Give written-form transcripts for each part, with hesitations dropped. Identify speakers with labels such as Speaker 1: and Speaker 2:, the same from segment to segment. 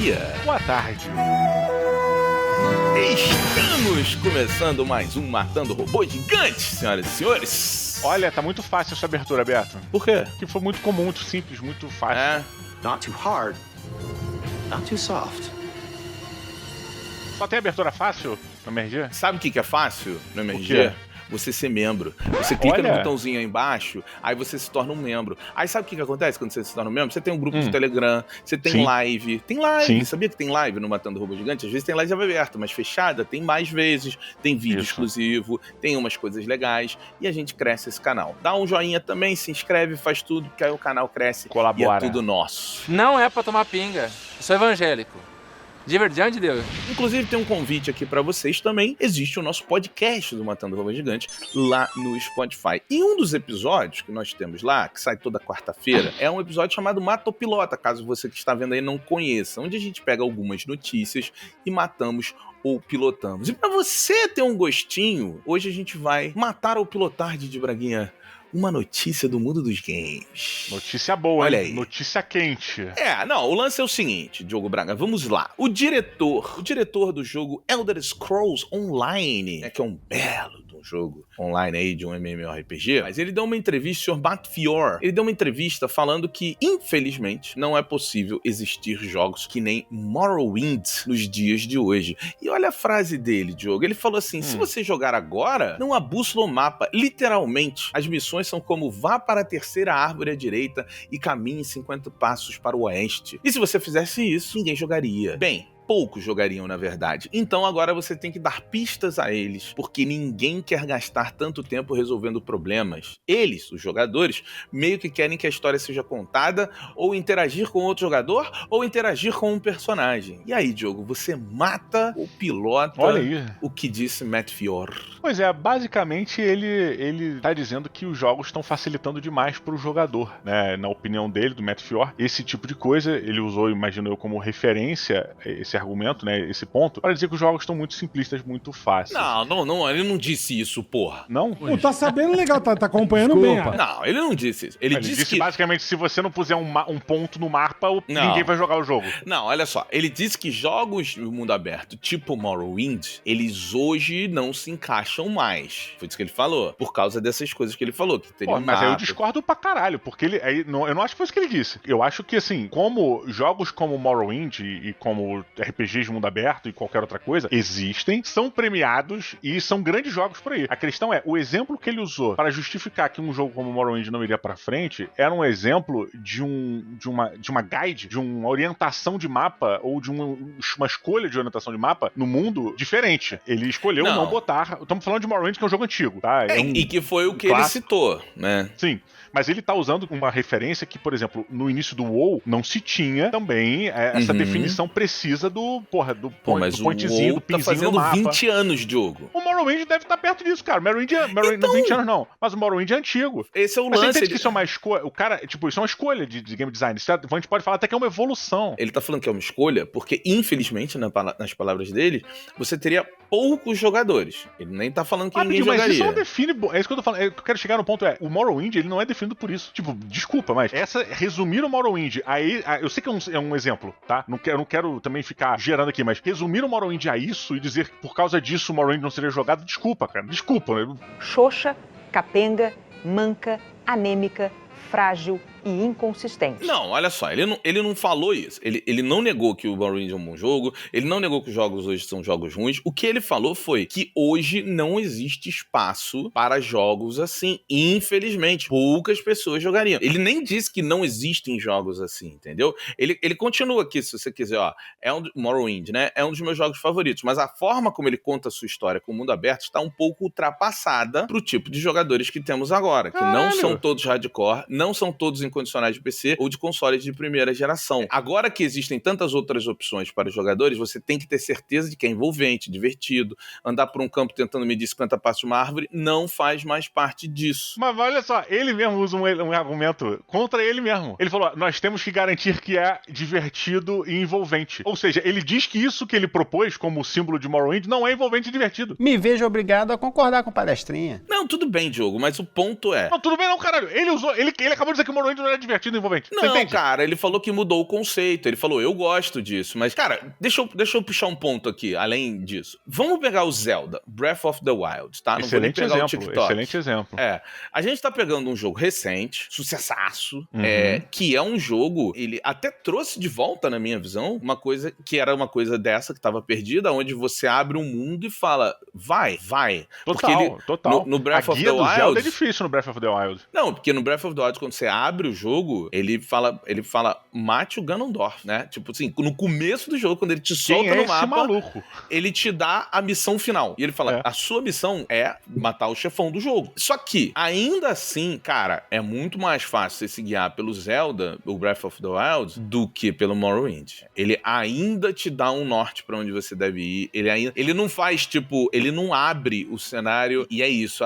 Speaker 1: dia.
Speaker 2: Boa tarde.
Speaker 1: Estamos começando mais um Matando Robôs Gigantes, senhoras e senhores.
Speaker 2: Olha, tá muito fácil essa abertura, Beto.
Speaker 1: Por quê?
Speaker 2: Que foi muito comum, muito simples, muito fácil.
Speaker 3: Not too hard, not too soft.
Speaker 2: Só tem abertura fácil no MRG?
Speaker 1: Sabe o que é fácil no
Speaker 2: O
Speaker 1: MRG?
Speaker 2: quê?
Speaker 1: Você ser membro. Você clica no
Speaker 2: Olha.
Speaker 1: botãozinho aí embaixo, aí você se torna um membro. Aí sabe o que acontece quando você se torna um membro? Você tem um grupo de Telegram, você tem
Speaker 2: Sim.
Speaker 1: live. Tem live,
Speaker 2: Sim.
Speaker 1: sabia que tem live no Matando Robô Gigante? Às vezes tem live aberta, mas fechada tem mais vezes. Tem vídeo
Speaker 2: Isso.
Speaker 1: exclusivo, tem umas coisas legais. E a gente cresce esse canal. Dá um joinha também, se inscreve, faz tudo, que aí o canal cresce.
Speaker 2: Colabora.
Speaker 1: E é tudo nosso.
Speaker 4: Não é pra tomar pinga. Eu sou evangélico. De verdade, de Deus.
Speaker 1: Inclusive, tem um convite aqui pra vocês também. Existe o nosso podcast do Matando Robô Gigante lá no Spotify. E um dos episódios que nós temos lá, que sai toda quarta-feira, é um episódio chamado Mata o Pilota, caso você que está vendo aí não conheça, onde a gente pega algumas notícias e matamos ou pilotamos. E pra você ter um gostinho, hoje a gente vai matar ou pilotar, Didi Braguinha, uma notícia do mundo dos games.
Speaker 2: Notícia boa,
Speaker 1: Olha
Speaker 2: hein?
Speaker 1: aí.
Speaker 2: Notícia quente.
Speaker 1: Não, o lance é o seguinte, Diogo Braga, vamos lá. O diretor do jogo Elder Scrolls Online, que é um belo de um jogo online aí, de um MMORPG, mas ele deu uma entrevista, o Sr. Matt Fior, ele deu uma entrevista falando que, infelizmente, não é possível existir jogos que nem Morrowind nos dias de hoje. E olha a frase dele, Diogo, ele falou assim, se você jogar agora, não há bússola ou mapa, literalmente, as missões são como vá para a terceira árvore à direita e caminhe 50 passos para o oeste. E se você fizesse isso, ninguém jogaria. Bem, poucos jogariam, na verdade. Então agora você tem que dar pistas a eles, porque ninguém quer gastar tanto tempo resolvendo problemas. Eles, os jogadores, meio que querem que a história seja contada, ou interagir com outro jogador, ou interagir com um personagem. E aí, Diogo, você mata ou pilota
Speaker 2: Olha aí.
Speaker 1: o que disse Matt Fior?
Speaker 2: Pois é, basicamente ele tá dizendo que os jogos estão facilitando demais pro jogador, né? Na opinião dele, do Matt Fior, esse tipo de coisa, ele usou, imagino eu, como referência esse argumento, né? Esse ponto, para dizer que os jogos estão muito simplistas, muito fáceis.
Speaker 1: Não, ele não disse isso, porra.
Speaker 2: Não?
Speaker 5: Pô, tá sabendo legal, tá acompanhando bem.
Speaker 6: Desculpa.
Speaker 1: Não, ele não disse isso. Ele disse que...
Speaker 2: basicamente, se você não puser um ponto no mapa, ninguém vai jogar o jogo.
Speaker 1: Não, olha só. Ele disse que jogos no mundo aberto, tipo Morrowind, eles hoje não se encaixam mais. Foi isso que ele falou. Por causa dessas coisas que ele falou. Que teria
Speaker 2: Mas aí eu discordo pra caralho, porque eu não acho que foi isso que ele disse. Eu acho que, assim, como jogos como Morrowind e como RPGs de mundo aberto e qualquer outra coisa, existem, são premiados e são grandes jogos por aí. A questão é, o exemplo que ele usou para justificar que um jogo como Morrowind não iria pra frente era um exemplo de uma guide, de uma orientação de mapa ou de uma escolha de orientação de mapa no mundo diferente. Ele escolheu não botar... Estamos falando de Morrowind, que é um jogo antigo, tá?
Speaker 1: E que foi o que
Speaker 2: clássico.
Speaker 1: ele citou, né?
Speaker 2: Sim. Mas ele tá usando uma referência que, por exemplo, no início do WoW não se tinha também essa definição precisa do pointzinho, do pinzinho
Speaker 1: tá fazendo
Speaker 2: no mapa.
Speaker 1: 20 anos, Diogo.
Speaker 2: O Morrowind deve estar perto disso, cara. Morrowind não 20 anos não, mas o Morrowind é antigo.
Speaker 1: Esse é o
Speaker 2: Mas você
Speaker 1: lance.
Speaker 2: entende que isso é uma escolha? O cara, tipo, isso é uma escolha de game design. Isso a gente pode falar até que é uma evolução.
Speaker 1: Ele tá falando que é uma escolha porque, infelizmente, nas palavras dele, você teria poucos jogadores. Ele nem tá falando que ninguém
Speaker 2: mas
Speaker 1: jogaria.
Speaker 2: isso não define... É isso que eu tô falando. O que eu quero chegar no ponto o Morrowind, ele não é definido por isso. Tipo, desculpa, mas resumir o Morrowind aí... Eu sei que é um exemplo, tá? Eu não quero também ficar gerando aqui, mas resumir o Morrowind a isso e dizer que por causa disso o Morrowind não seria jogado, desculpa, cara. Desculpa.
Speaker 7: Xoxa, capenga, manca, anêmica, frágil e inconsistente.
Speaker 1: Não, olha só, ele não falou isso. Ele não negou que o Morrowind é um bom jogo, ele não negou que os jogos hoje são jogos ruins. O que ele falou foi que hoje não existe espaço para jogos assim. Infelizmente, poucas pessoas jogariam. Ele nem disse que não existem jogos assim, entendeu? Ele continua aqui, se você quiser, ó. Morrowind, né? É um dos meus jogos favoritos, mas a forma como ele conta a sua história com o mundo aberto está um pouco ultrapassada pro tipo de jogadores que temos agora, que não são todos hardcore, não são todos incondicionais de PC ou de consoles de primeira geração. Agora que existem tantas outras opções para os jogadores, você tem que ter certeza de que é envolvente, divertido. Andar por um campo tentando medir 50 passos de uma árvore não faz mais parte disso.
Speaker 2: Mas olha só, ele mesmo usa um argumento contra ele mesmo. Ele falou, nós temos que garantir que é divertido e envolvente. Ou seja, ele diz que isso que ele propôs como símbolo de Morrowind não é envolvente e divertido.
Speaker 6: Me vejo obrigado a concordar com palestrinha.
Speaker 1: Não, tudo bem, Diogo, mas o ponto é...
Speaker 2: Não, tudo bem não, caralho. Ele acabou de dizer que o Morrowind não era divertido e envolvente. Você
Speaker 1: Não,
Speaker 2: entende?
Speaker 1: cara, ele falou que mudou o conceito. Ele falou, eu gosto disso. Mas, cara, deixa eu puxar um ponto aqui, além disso. Vamos pegar o Zelda, Breath of the Wild, tá? Não vou nem
Speaker 2: Excelente
Speaker 1: pegar o
Speaker 2: exemplo,
Speaker 1: TikTok.
Speaker 2: excelente exemplo.
Speaker 1: A gente tá pegando um jogo recente, sucessaço, que é um jogo, ele até trouxe de volta, na minha visão, uma coisa que era uma coisa dessa que tava perdida, onde você abre um mundo e fala, vai.
Speaker 2: Total.
Speaker 1: No Breath of the
Speaker 2: A guia do Zelda
Speaker 1: Wild
Speaker 2: é difícil no Breath of the Wild.
Speaker 1: Não, porque no Breath of the Wild, quando você abre o jogo, ele fala mate o Ganondorf, né? Tipo assim, no começo do jogo, quando ele te solta no mapa,
Speaker 2: maluco?
Speaker 1: ele te dá a missão final. E ele fala, a sua missão é matar o chefão do jogo. Só que, ainda assim, cara, é muito mais fácil você se guiar pelo Zelda, o Breath of the Wild, do que pelo Morrowind. Ele ainda te dá um norte pra onde você deve ir. Ele não faz, tipo, ele não abre o cenário e é isso,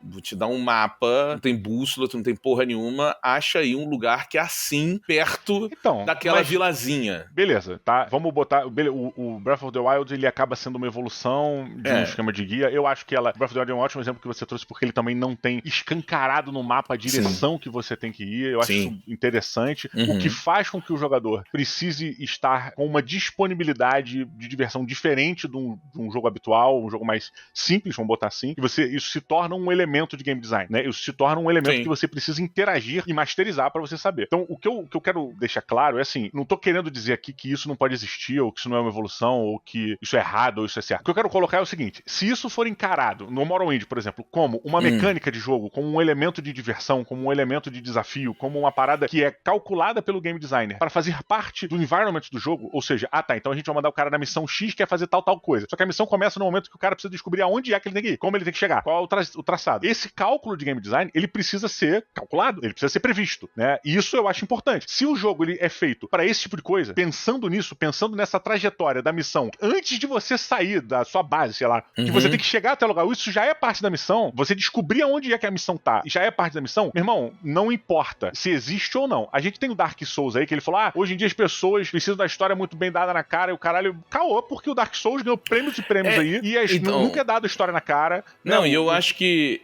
Speaker 1: vou te dar um mapa, não tem bússola, tu não tem porra nenhuma, acha aí um lugar que é assim, perto daquela vilazinha.
Speaker 2: Beleza, tá? Vamos botar... O Breath of the Wild, ele acaba sendo uma evolução de um esquema de guia. Eu acho que Breath of the Wild é um ótimo exemplo que você trouxe, porque ele também não tem escancarado no mapa a direção que você tem que ir. Eu acho isso interessante. O que faz com que o jogador precise estar com uma disponibilidade de diversão diferente de um jogo habitual, um jogo mais simples, vamos botar assim, e isso se torna um elemento de game design, né? Isso se torna um elemento que você precisa interagir e masterizar pra você saber. Então, o que eu quero deixar claro é assim, não tô querendo dizer aqui que isso não pode existir, ou que isso não é uma evolução, ou que isso é errado, ou isso é certo. O que eu quero colocar é o seguinte, se isso for encarado no Morrowind, por exemplo, como uma mecânica de jogo, como um elemento de diversão, como um elemento de desafio, como uma parada que é calculada pelo game designer para fazer parte do environment do jogo, ou seja, então a gente vai mandar o cara na missão X que é fazer tal coisa. Só que a missão começa no momento que o cara precisa descobrir aonde é que ele tem que ir, como ele tem que chegar, qual é o traçado. Esse cálculo de game design, ele precisa ser calculado, ele precisa ser previsto, né? E isso eu acho importante. Se o jogo ele é feito para esse tipo de coisa, pensando nisso, pensando nessa trajetória da missão, antes de você sair da sua base, sei lá, que você tem que chegar até o lugar, isso já é parte da missão, você descobrir aonde é que a missão tá, e já é parte da missão, meu irmão, não importa se existe ou não. A gente tem o Dark Souls aí, que ele falou, hoje em dia as pessoas precisam da história muito bem dada na cara, e o caralho caô, porque o Dark Souls ganhou prêmios e prêmios aí, e nunca é dado a história na cara.
Speaker 1: Não, e eu acho que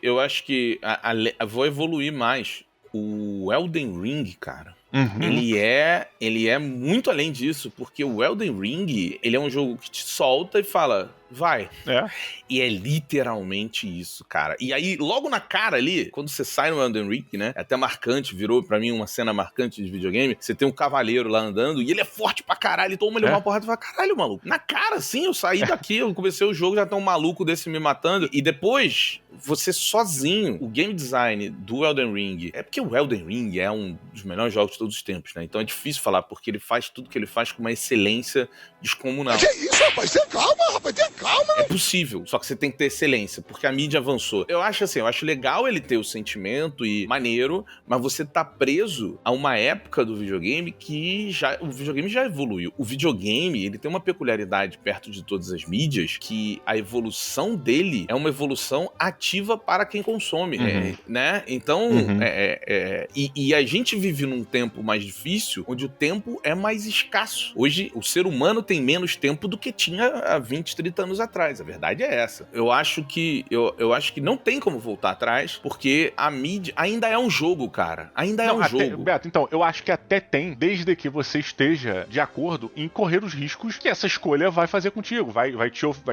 Speaker 1: vou evoluir mais. O Elden Ring, cara, ele é muito além disso, porque o Elden Ring, ele é um jogo que te solta e fala, vai. E é literalmente isso, cara. E aí, logo na cara ali, quando você sai no Elden Ring, né, é até marcante, virou pra mim uma cena marcante de videogame, você tem um cavaleiro lá andando e ele é forte pra caralho, e toma ele uma porrada e fala, caralho, maluco. Na cara, assim, eu saí daqui, eu comecei o jogo, já tem um maluco desse me matando, e depois, você sozinho, o game design do Elden Ring, é porque o Elden Ring é um dos melhores jogos de todos os tempos, né, então é difícil falar, porque ele faz tudo que ele faz com uma excelência descomunal.
Speaker 6: Que isso, rapaz? Tenha calma.
Speaker 1: É possível, só que você tem que ter excelência, porque a mídia avançou. Eu acho assim, eu acho legal ele ter o sentimento e maneiro, mas você tá preso a uma época do videogame que o videogame já evoluiu. O videogame, ele tem uma peculiaridade perto de todas as mídias, que a evolução dele é uma evolução ativa para quem consome, né? Então, e a gente vive num tempo mais difícil, onde o tempo é mais escasso. Hoje, o ser humano tem menos tempo do que tinha há 20, 30 anos atrás. A verdade é essa. Eu acho que não tem como voltar atrás, porque a mídia ainda é um jogo, cara. Ainda é um jogo.
Speaker 2: Beto, então, eu acho que até tem, desde que você esteja de acordo em correr os riscos que essa escolha vai fazer contigo, vai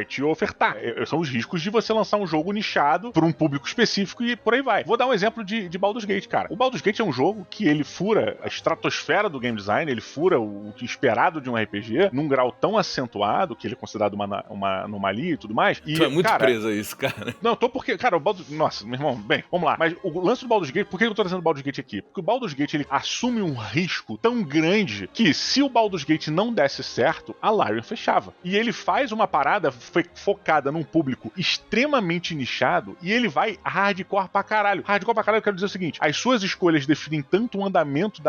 Speaker 2: te ofertar. São os riscos de você lançar um jogo nichado para um público específico e por aí vai. Vou dar um exemplo de Baldur's Gate, cara. O Baldur's Gate é um jogo que ele fura a estratosfera do game design, ele fura o esperado de um RPG num grau tão acentuado que ele é considerado uma anomalia e tudo mais. E,
Speaker 1: tu é muito preso a isso, cara.
Speaker 2: Não, tô porque, cara, o Baldur's... Nossa, meu irmão, bem, vamos lá. Mas o lance do Baldur's Gate, por que eu tô trazendo o Baldur's Gate aqui? Porque o Baldur's Gate, ele assume um risco tão grande que se o Baldur's Gate não desse certo, a Larian fechava. E ele faz uma parada focada num público extremamente nichado e ele vai hardcore pra caralho. Hardcore pra caralho, eu quero dizer o seguinte, as suas escolhas definem tanto o andamento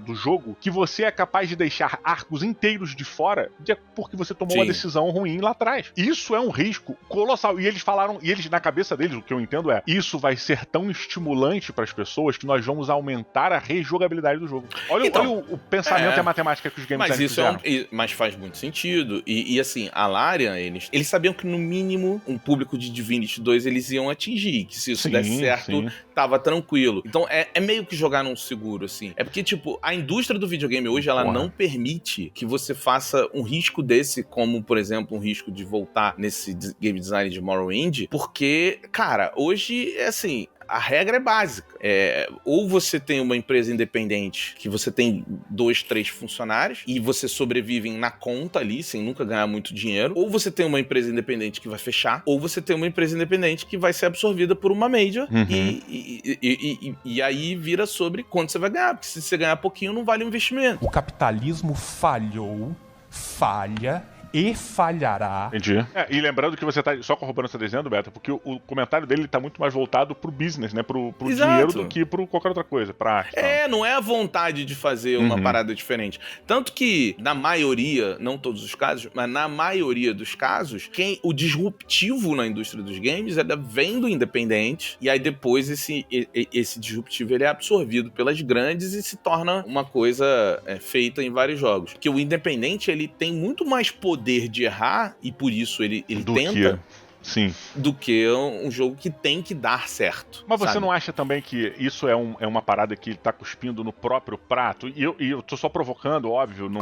Speaker 2: do jogo que você é capaz de deixar arcos inteiros de fora porque você tomou uma decisão ruim lá atrás. Isso é um risco colossal. E eles falaram, e eles, na cabeça deles, o que eu entendo é, isso vai ser tão estimulante para as pessoas que nós vamos aumentar a rejogabilidade do jogo. Olha,
Speaker 1: Então,
Speaker 2: olha o pensamento e a matemática que os game
Speaker 1: mas
Speaker 2: designers
Speaker 1: isso
Speaker 2: fizeram.
Speaker 1: mas faz muito sentido. E assim, a Larian, eles sabiam que no mínimo um público de Divinity 2 eles iam atingir, que se isso desse certo, tava tranquilo. Então é meio que jogar num seguro, assim. É porque, tipo, a indústria do videogame hoje, ela não permite que você faça um risco desse, como, por exemplo, um risco de voltar nesse game design de Morrowind, porque, cara, hoje, é assim, a regra é básica. Ou você tem uma empresa independente que você tem 2, 3 funcionários e você sobrevive na conta ali, sem nunca ganhar muito dinheiro, ou você tem uma empresa independente que vai fechar, ou você tem uma empresa independente que vai ser absorvida por uma major e aí vira sobre quanto você vai ganhar, porque se você ganhar pouquinho não vale o investimento.
Speaker 8: O capitalismo falhou, falha e falhará.
Speaker 2: Entendi. E lembrando que você tá só corroborando o que você tá dizendo, Beto, porque o comentário dele tá muito mais voltado pro business, né? Pro dinheiro do que pro qualquer outra coisa, pra arte.
Speaker 1: Não é a vontade de fazer uma parada diferente. Tanto que, na maioria, não todos os casos, mas na maioria dos casos, o disruptivo na indústria dos games vem do independente, e aí depois esse disruptivo ele é absorvido pelas grandes e se torna uma coisa feita em vários jogos. Porque o independente, ele tem muito mais poder de errar, e por isso ele tenta...
Speaker 2: Sim.
Speaker 1: Do que um jogo que tem que dar certo.
Speaker 2: Mas você
Speaker 1: sabe?
Speaker 2: não acha também que isso é uma parada que ele tá cuspindo no próprio prato? E eu tô só provocando, óbvio, não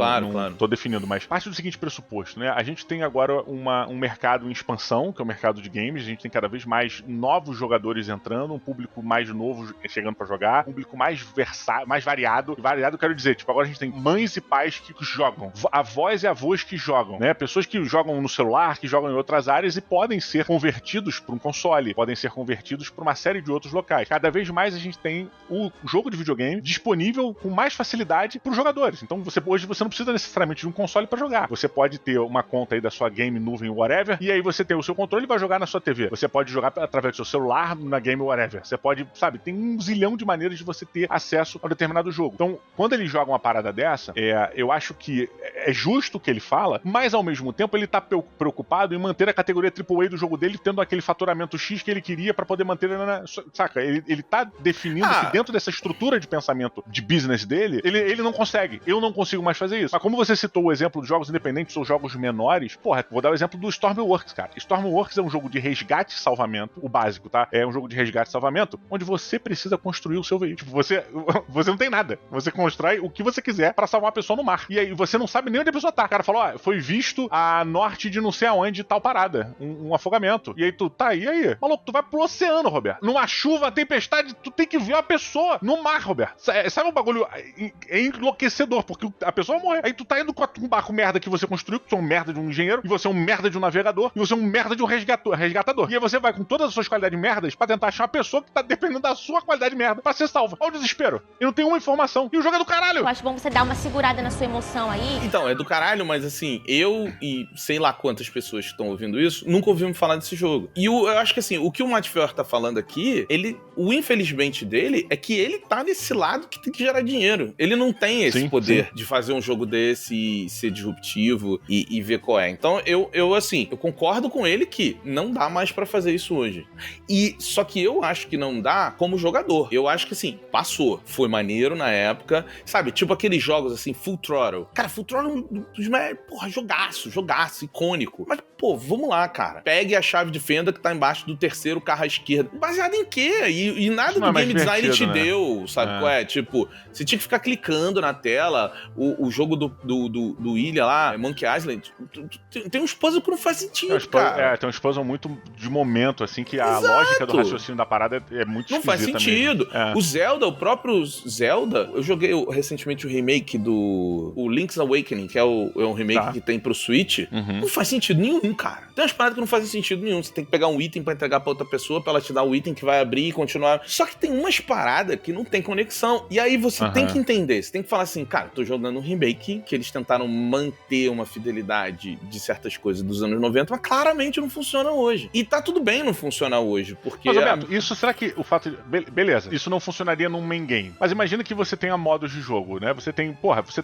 Speaker 2: tô definindo, mas parte do seguinte pressuposto, né? A gente tem agora um mercado em expansão, que é o mercado de games, a gente tem cada vez mais novos jogadores entrando, um público mais novo chegando pra jogar, um público mais variado. Variado, quero dizer, tipo, agora a gente tem mães e pais que jogam, avós e avós que jogam, né? Pessoas que jogam no celular, que jogam em outras áreas e podem ser convertidos para um console, podem ser convertidos para uma série de outros locais. Cada vez mais a gente tem o jogo de videogame disponível com mais facilidade para os jogadores. Então hoje você não precisa necessariamente de um console para jogar. Você pode ter uma conta aí da sua game nuvem whatever, e aí você tem o seu controle e vai jogar na sua TV. Você pode jogar através do seu celular na game whatever. Você pode, sabe, tem um zilhão de maneiras de você ter acesso a um determinado jogo. Então, quando ele joga uma parada dessa, eu acho que é justo o que ele fala, mas ao mesmo tempo ele tá preocupado em manter a categoria AAA do jogo dele tendo aquele faturamento X que ele queria pra poder manter, saca? Ele tá definindo que dentro dessa estrutura de pensamento de business dele, ele não consegue. Eu não consigo mais fazer isso. Mas como você citou o exemplo de jogos independentes ou jogos menores, porra, vou dar o exemplo do Stormworks, cara. Stormworks é um jogo de resgate e salvamento, o básico, tá? É um jogo de resgate e salvamento, onde você precisa construir o seu veículo. Tipo, você não tem nada. Você constrói o que você quiser pra salvar uma pessoa no mar. E aí você não sabe nem onde a pessoa tá. O cara falou, foi visto a norte de não sei aonde tal parada. Um afogamento. E aí tu, e aí? Maluco, tu vai pro oceano, Roberto. Numa chuva, tempestade, tu tem que ver a pessoa no mar, Roberto. Sabe um bagulho enlouquecedor, porque a pessoa vai morrer. Aí tu tá indo com um barco merda que você construiu, que você é um merda de um engenheiro, e você é um merda de um navegador, e você é um merda de um resgatador. E aí você vai com todas as suas qualidades merdas pra tentar achar uma pessoa que tá dependendo da sua qualidade merda pra ser salva. Olha o desespero. E não tem uma informação. E o jogo é do caralho.
Speaker 9: Eu acho bom você dar uma segurada na sua emoção aí.
Speaker 1: Então, é do caralho, mas assim, eu e sei lá quantas pessoas que estão ouvindo isso, nunca ouvimos falar desse jogo. E eu acho que assim, o que o Matt Fior tá falando aqui, o infelizmente dele é que ele tá nesse lado que tem que gerar dinheiro. Ele não tem esse poder de fazer um jogo desse e ser disruptivo e ver qual é. Então, eu concordo com ele que não dá mais pra fazer isso hoje. Só que eu acho que não dá como jogador. Eu acho que assim, passou. Foi maneiro na época. Sabe, tipo aqueles jogos assim, Full Throttle. Cara, Full Throttle é um dos mais, jogaço, icônico. Mas, pô, vamos lá, cara. Pegue a chave de fenda que tá embaixo do terceiro carro à esquerda. Baseado em quê? E nada do game design ele te deu, sabe qual é? Tipo, você tinha que ficar clicando na tela. O jogo do Ilha lá, Monkey Island, tem uns puzzles que não faz sentido, cara.
Speaker 2: Tem uns puzzles muito de momento, assim, que a lógica do raciocínio da parada é muito
Speaker 1: não faz sentido. O Zelda, o próprio Zelda, eu joguei recentemente o remake o Link's Awakening, que é um remake que tem pro Switch. Não faz sentido nenhum, cara. Tem umas paradas que não fazem faz sentido nenhum. Você tem que pegar um item pra entregar pra outra pessoa, pra ela te dar o item que vai abrir e continuar. Só que tem umas paradas que não tem conexão. E aí você tem que entender. Você tem que falar assim, cara, tô jogando um remake, que eles tentaram manter uma fidelidade de certas coisas dos anos 90, mas claramente não funciona hoje. E tá tudo bem não funcionar hoje, porque...
Speaker 2: Mas, Roberto, isso, será que o fato de... Beleza, isso não funcionaria num main game. Mas imagina que você tenha modos de jogo, né? Você tem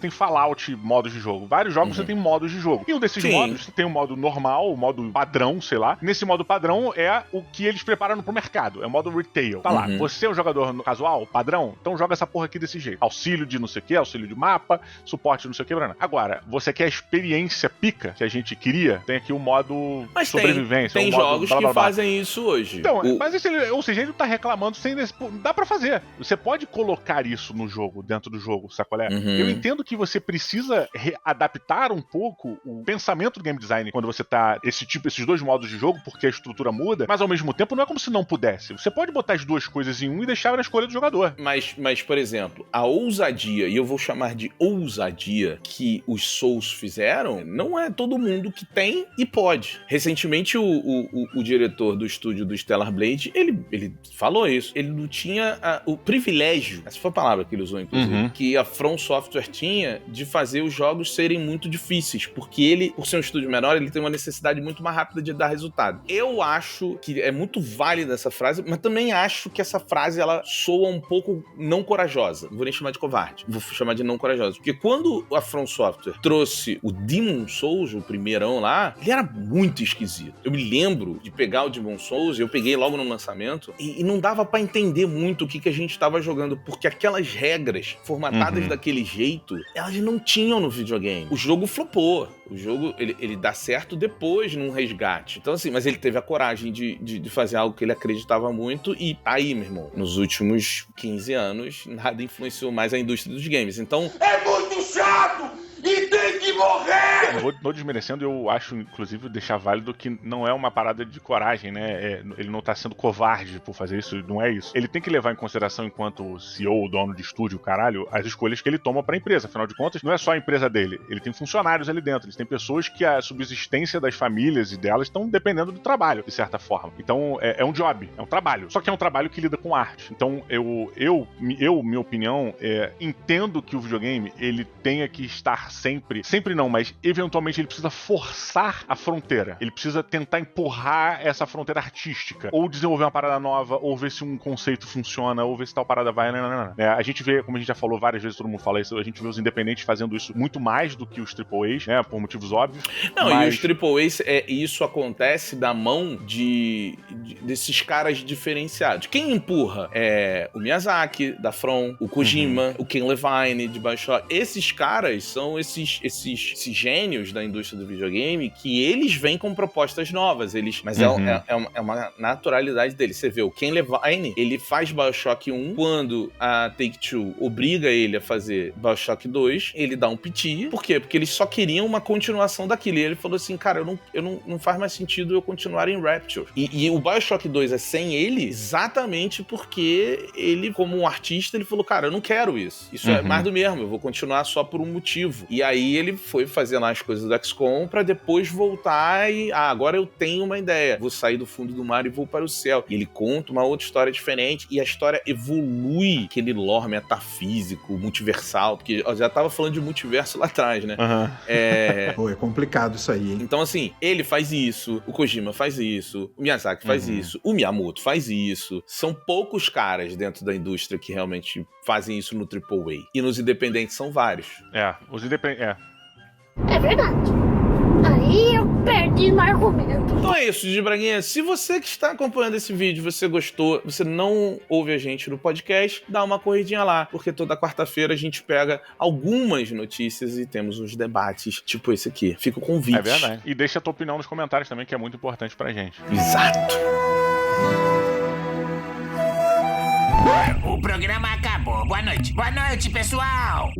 Speaker 2: Fallout modos de jogo. Vários jogos você tem modos de jogo. E um desses modos, você tem o modo normal, o modo padrão, sei lá. Nesse modo padrão é o que eles preparam pro mercado. É o modo retail. Tá lá, você é um jogador casual, padrão, então joga essa porra aqui desse jeito. Auxílio de não sei o que, auxílio de mapa, suporte de não sei o que, Brana. Agora, você quer a experiência pica que a gente queria, tem aqui o modo sobrevivência.
Speaker 1: Tem jogos que fazem isso hoje.
Speaker 2: Então, mas ou seja, ele tá reclamando sem... Dá pra fazer. Você pode colocar isso no jogo, dentro do jogo, sacolé? Eu entendo que você precisa adaptar um pouco o pensamento do game design quando você tá esses dois modos de jogo, porque a estrutura muda, mas ao mesmo tempo não é como se não pudesse. Você pode botar as duas coisas em um e deixar na escolha do jogador.
Speaker 1: Mas, por exemplo, a ousadia, e eu vou chamar de ousadia, que os Souls fizeram, não é todo mundo que tem e pode. Recentemente, o diretor do estúdio do Stellar Blade, ele falou isso. Ele não tinha o privilégio, essa foi a palavra que ele usou, inclusive, que a From Software tinha de fazer os jogos serem muito difíceis, porque ele, por ser um estúdio menor, ele tem uma necessidade muito mais rápida de dar resultado. Eu acho que é muito válida essa frase, mas também acho que essa frase, ela soa um pouco não corajosa. Não vou nem chamar de covarde, vou chamar de não corajosa. Porque quando a From Software trouxe o Demon Souls, o primeirão lá, ele era muito esquisito. Eu me lembro de pegar o Demon Souls, eu peguei logo no lançamento, e não dava pra entender muito o que a gente tava jogando, porque aquelas regras formatadas daquele jeito, elas não tinham no videogame. O jogo flopou. O jogo, ele dá certo depois num resgate. Então, assim, mas ele teve a coragem de fazer algo que ele acreditava muito e tá aí, meu irmão. Nos últimos 15 anos, nada influenciou mais a indústria dos games. Então...
Speaker 6: É muito chato! E tem que morrer!
Speaker 2: Não desmerecendo, eu acho, inclusive, deixar válido que não é uma parada de coragem, né? Ele não tá sendo covarde por fazer isso, não é isso. Ele tem que levar em consideração, enquanto CEO, dono de estúdio, caralho, as escolhas que ele toma pra empresa. Afinal de contas, não é só a empresa dele. Ele tem funcionários ali dentro. Eles têm pessoas que a subsistência das famílias e delas estão dependendo do trabalho, de certa forma. Então, é um job, é um trabalho. Só que é um trabalho que lida com arte. Então, minha opinião, entendo que o videogame, ele tenha que estar sempre não, mas eventualmente ele precisa forçar a fronteira. Ele precisa tentar empurrar essa fronteira artística. Ou desenvolver uma parada nova, ou ver se um conceito funciona, ou ver se tal parada vai... A gente vê, como a gente já falou várias vezes, todo mundo fala isso, a gente vê os independentes fazendo isso muito mais do que os AAAs, né? Por motivos óbvios.
Speaker 1: Não, mas... e os AAAs, isso acontece da mão desses caras diferenciados. Quem empurra é o Miyazaki, da From, o Kojima, o Ken Levine, de Bioshock. Esses caras são esses gênios da indústria do videogame que eles vêm com propostas novas. Mas é uma naturalidade deles. Você vê, o Ken Levine, ele faz Bioshock 1, quando a Take-Two obriga ele a fazer Bioshock 2, ele dá um piti. Por quê? Porque eles só queriam uma continuação daquilo. E ele falou assim, cara, não faz mais sentido eu continuar em Rapture. E o Bioshock 2 é sem ele exatamente porque ele, como um artista, ele falou, cara, eu não quero isso. Isso é mais do mesmo, eu vou continuar só por um motivo. E aí ele foi fazer lá as coisas do XCOM pra depois voltar e... agora eu tenho uma ideia. Vou sair do fundo do mar e vou para o céu. E ele conta uma outra história diferente e a história evolui aquele lore metafísico, multiversal, porque eu já tava falando de multiverso lá atrás, né?
Speaker 10: Pô, é complicado isso aí, hein?
Speaker 1: Então, assim, ele faz isso, o Kojima faz isso, o Miyazaki faz isso, o Miyamoto faz isso. São poucos caras dentro da indústria que realmente fazem isso no AAA. E nos independentes são vários.
Speaker 2: Os independentes...
Speaker 9: É verdade. Aí eu perdi no argumento.
Speaker 1: Então é isso, Didi Braguinha. Se você que está acompanhando esse vídeo, você gostou, você não ouve a gente no podcast, dá uma corridinha lá, porque toda quarta-feira a gente pega algumas notícias e temos uns debates, tipo esse aqui. Fica o convite.
Speaker 2: É verdade. E deixa a tua opinião nos comentários também, que é muito importante pra gente.
Speaker 1: Exato.
Speaker 11: O programa acabou. Boa noite. Boa noite, pessoal.